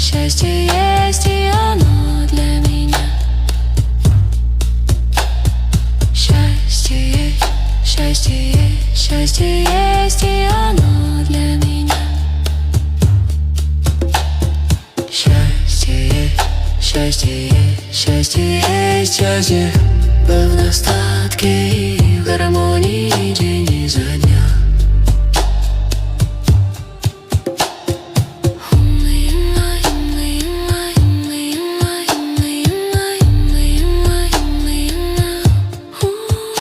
счастье есть, и оно для меня. Счастье есть, и оно для меня. Счастье есть, счастье в достатке и в гармонии день изо дня.